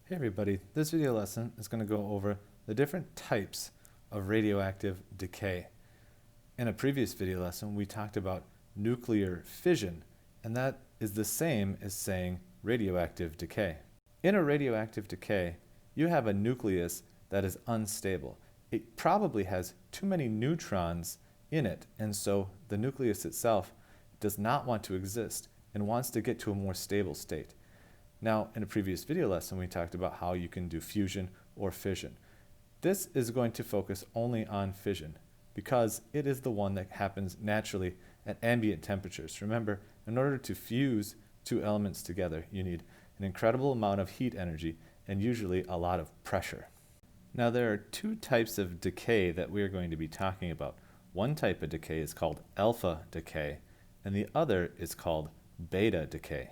Hey everybody, this video lesson is going to go over the different types of radioactive decay. In a previous video lesson, we talked about nuclear fission, and that is the same as saying radioactive decay. In a radioactive decay, you have a nucleus that is unstable. It probably has too many neutrons in it, and so the nucleus itself does not want to exist and wants to get to a more stable state. Now, in a previous video lesson, we talked about how you can do fusion or fission. This is going to focus only on fission because it is the one that happens naturally at ambient temperatures. Remember, in order to fuse two elements together, you need an incredible amount of heat energy and usually a lot of pressure. Now, there are two types of decay that we are going to be talking about. One type of decay is called alpha decay, and the other is called beta decay.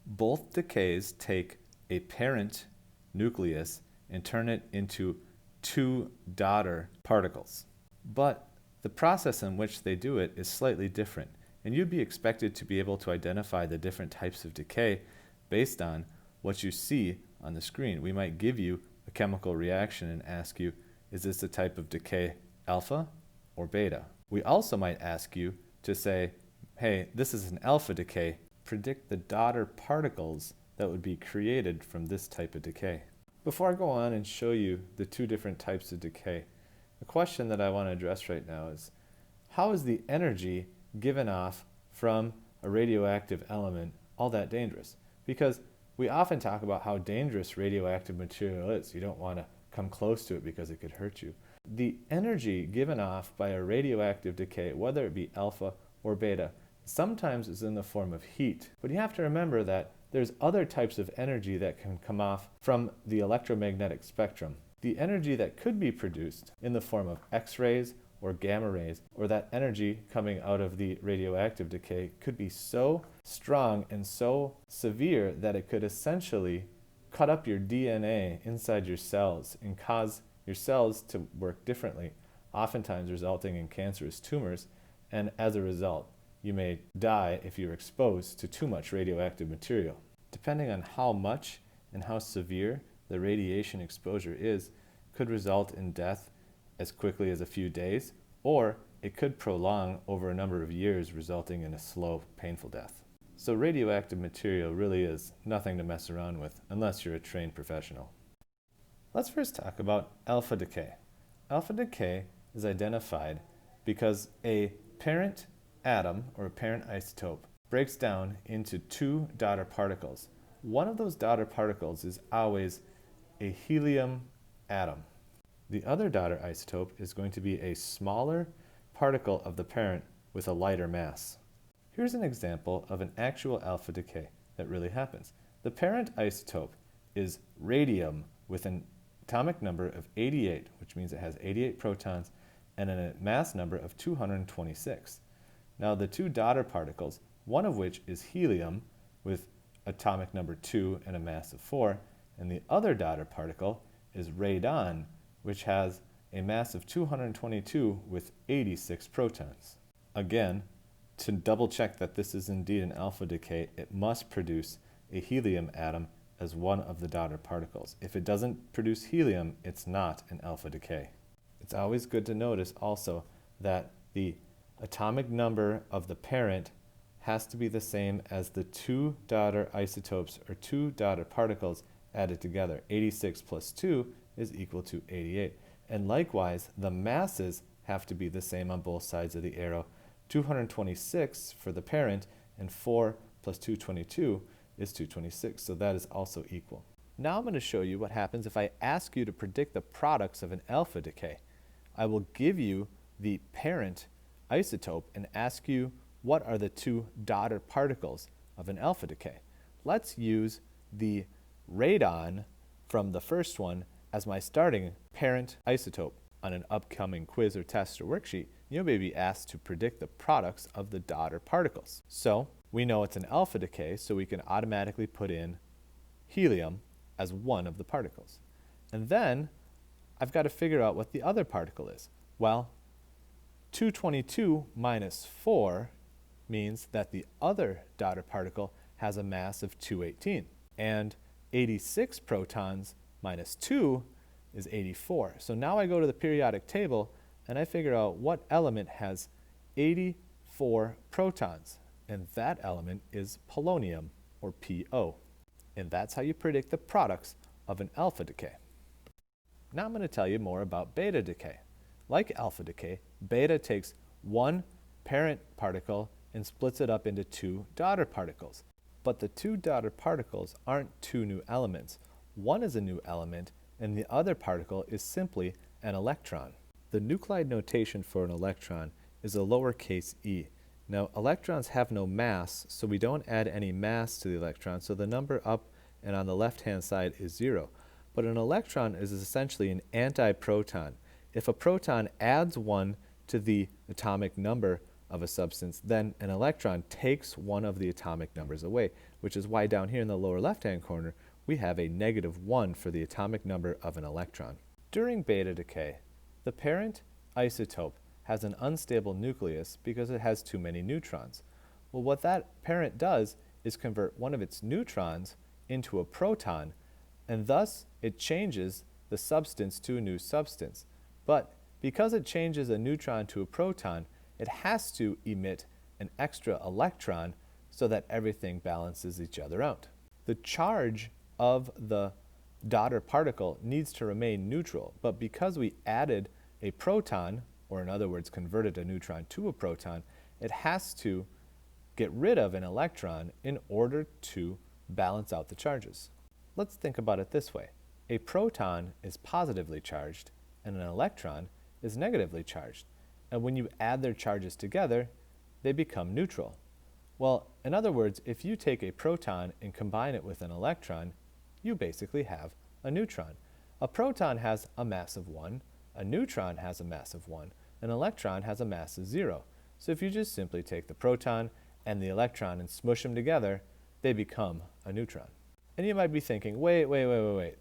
Both decays take a parent nucleus and turn it into two daughter particles. But the process in which they do it is slightly different, and you'd be expected to be able to identify the different types of decay based on what you see on the screen. We might give you a chemical reaction and ask you, is this a type of decay alpha or beta? We also might ask you to say, hey, this is an alpha decay. Predict the daughter particles that would be created from this type of decay. Before I go on and show you the two different types of decay, the question that I want to address right now is, how is the energy given off from a radioactive element all that dangerous? Because we often talk about how dangerous radioactive material is. You don't want to come close to it because it could hurt you. The energy given off by a radioactive decay, whether it be alpha or beta, sometimes is in the form of heat. But you have to remember that there's other types of energy that can come off from the electromagnetic spectrum. The energy that could be produced in the form of X-rays or gamma rays, or that energy coming out of the radioactive decay, could be so strong and so severe that it could essentially cut up your DNA inside your cells and cause your cells to work differently, oftentimes resulting in cancerous tumors, and as a result, you may die if you're exposed to too much radioactive material. Depending on how much and how severe the radiation exposure is, could result in death as quickly as a few days, or it could prolong over a number of years, resulting in a slow, painful death. So radioactive material really is nothing to mess around with unless you're a trained professional. Let's first talk about alpha decay. Alpha decay is identified because a parent atom, or a parent isotope, breaks down into two daughter particles. One of those daughter particles is always a helium atom. The other daughter isotope is going to be a smaller particle of the parent with a lighter mass. Here's an example of an actual alpha decay that really happens. The parent isotope is radium with an atomic number of 88, which means it has 88 protons, and a mass number of 226. Now the two daughter particles, one of which is helium with atomic number 2 and a mass of 4, and the other daughter particle is radon, which has a mass of 222 with 86 protons. Again, to double check that this is indeed an alpha decay, it must produce a helium atom as one of the daughter particles. If it doesn't produce helium, it's not an alpha decay. It's always good to notice also that the atomic number of the parent has to be the same as the two daughter isotopes or two daughter particles added together. 86 plus 2 is equal to 88. And likewise, the masses have to be the same on both sides of the arrow. 226 for the parent, and 4 plus 222 is 226. So that is also equal. Now I'm going to show you what happens if I ask you to predict the products of an alpha decay. I will give you the parent isotope and ask you what are the two daughter particles of an alpha decay. Let's use the radon from the first one as my starting parent isotope. On an upcoming quiz or test or worksheet, you may be asked to predict the products of the daughter particles. So we know it's an alpha decay, so we can automatically put in helium as one of the particles. And then I've got to figure out what the other particle is. Well, 222 minus 4 means that the other daughter particle has a mass of 218. And 86 protons minus 2 is 84. So now I go to the periodic table and I figure out what element has 84 protons. And that element is polonium, or PO. And that's how you predict the products of an alpha decay. Now I'm going to tell you more about beta decay. Like alpha decay, beta takes one parent particle and splits it up into two daughter particles. But the two daughter particles aren't two new elements. One is a new element, and the other particle is simply an electron. The nuclide notation for an electron is a lowercase e. Now, electrons have no mass, so we don't add any mass to the electron, so the number up and on the left-hand side is 0. But an electron is essentially an antiproton. If a proton adds 1 to the atomic number of a substance, then an electron takes one of the atomic numbers away, which is why down here in the lower left-hand corner, we have a -1 for the atomic number of an electron. During beta decay, the parent isotope has an unstable nucleus because it has too many neutrons. Well, what that parent does is convert one of its neutrons into a proton, and thus it changes the substance to a new substance. But because it changes a neutron to a proton, it has to emit an extra electron so that everything balances each other out. The charge of the daughter particle needs to remain neutral, but because we added a proton, or in other words, converted a neutron to a proton, it has to get rid of an electron in order to balance out the charges. Let's think about it this way. A proton is positively charged, and an electron is negatively charged. And when you add their charges together, they become neutral. Well, in other words, if you take a proton and combine it with an electron, you basically have a neutron. A proton has a mass of 1, a neutron has a mass of 1, an electron has a mass of 0. So if you just simply take the proton and the electron and smush them together, they become a neutron. And you might be thinking, wait,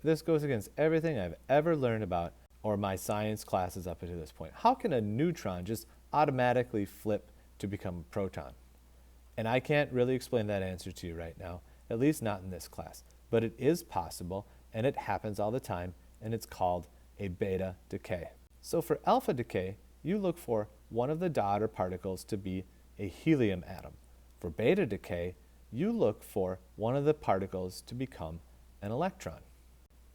this goes against everything I've ever learned about or my science classes up to this point. How can a neutron just automatically flip to become a proton? And I can't really explain that answer to you right now, at least not in this class. But it is possible, and it happens all the time, and it's called a beta decay. So for alpha decay, you look for one of the daughter particles to be a helium atom. For beta decay, you look for one of the particles to become an electron.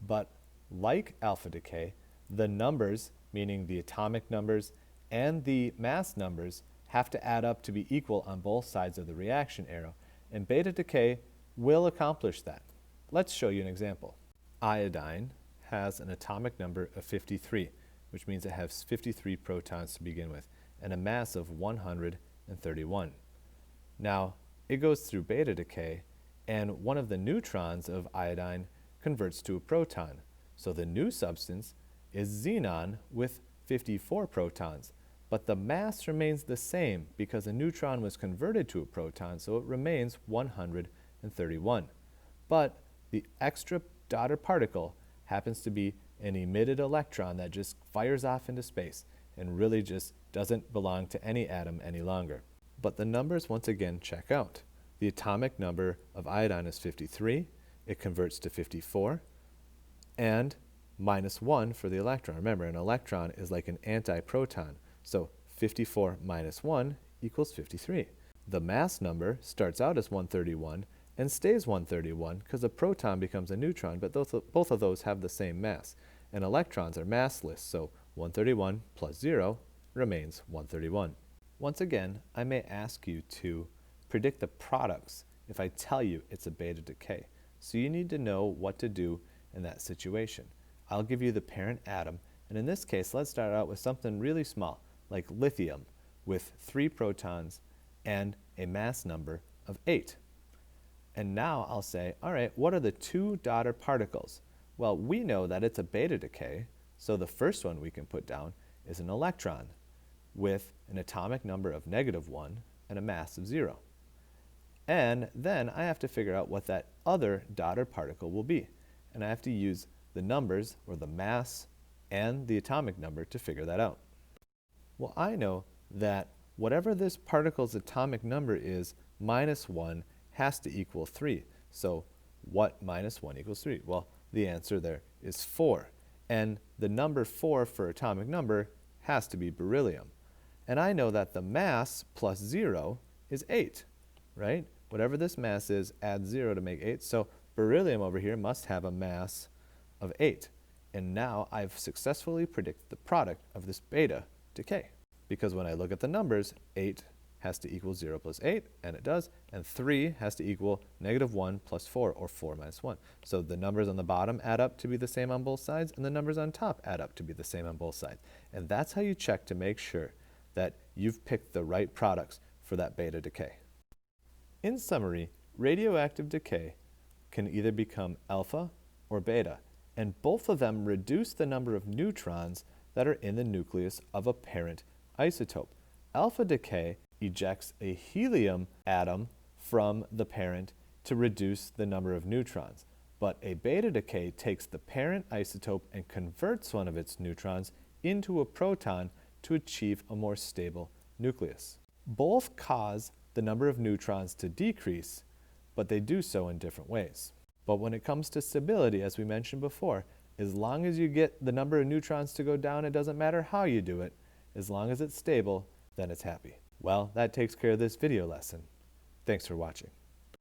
But like alpha decay, the numbers, meaning the atomic numbers and the mass numbers, have to add up to be equal on both sides of the reaction arrow, and beta decay will accomplish that. Let's show you an example. Iodine has an atomic number of 53, which means it has 53 protons to begin with, and a mass of 131. Now, it goes through beta decay, and one of the neutrons of iodine converts to a proton. So the new substance is xenon with 54 protons, but the mass remains the same because a neutron was converted to a proton, so it remains 131. But the extra daughter particle happens to be an emitted electron that just fires off into space and really just doesn't belong to any atom any longer. But the numbers once again check out. The atomic number of iodine is 53, it converts to 54, and -1 for the electron. Remember, an electron is like an antiproton, so 54 minus 1 equals 53. The mass number starts out as 131 and stays 131 because a proton becomes a neutron, but both of those have the same mass. And electrons are massless, so 131 plus 0 remains 131. Once again, I may ask you to predict the products if I tell you it's a beta decay. So you need to know what to do in that situation. I'll give you the parent atom, and in this case, let's start out with something really small, like lithium, with 3 protons and a mass number of 8. And now I'll say, all right, what are the 2 daughter particles? Well, we know that it's a beta decay, so the first one we can put down is an electron with an atomic number of -1 and a mass of 0. And then I have to figure out what that other daughter particle will be. And I have to use the numbers, or the mass, and the atomic number to figure that out. Well, I know that whatever this particle's atomic number is, -1 has to equal 3. So what minus 1 equals 3? Well, the answer there is 4. And the number 4 for atomic number has to be beryllium. And I know that the mass plus 0 is 8, right? Whatever this mass is, add 0 to make 8. So beryllium over here must have a mass of 8. And now I've successfully predicted the product of this beta decay. Because when I look at the numbers, 8 has to equal 0 plus 8, and it does, and 3 has to equal negative 1 plus 4, or 4 minus 1. So the numbers on the bottom add up to be the same on both sides, and the numbers on top add up to be the same on both sides. And that's how you check to make sure that you've picked the right products for that beta decay. In summary, radioactive decay can either become alpha or beta, and both of them reduce the number of neutrons that are in the nucleus of a parent isotope. Alpha decay ejects a helium atom from the parent to reduce the number of neutrons, but a beta decay takes the parent isotope and converts one of its neutrons into a proton to achieve a more stable nucleus. Both cause the number of neutrons to decrease, but they do so in different ways. But when it comes to stability, as we mentioned before, as long as you get the number of neutrons to go down, it doesn't matter how you do it. As long as it's stable, then it's happy. Well, that takes care of this video lesson. Thanks for watching.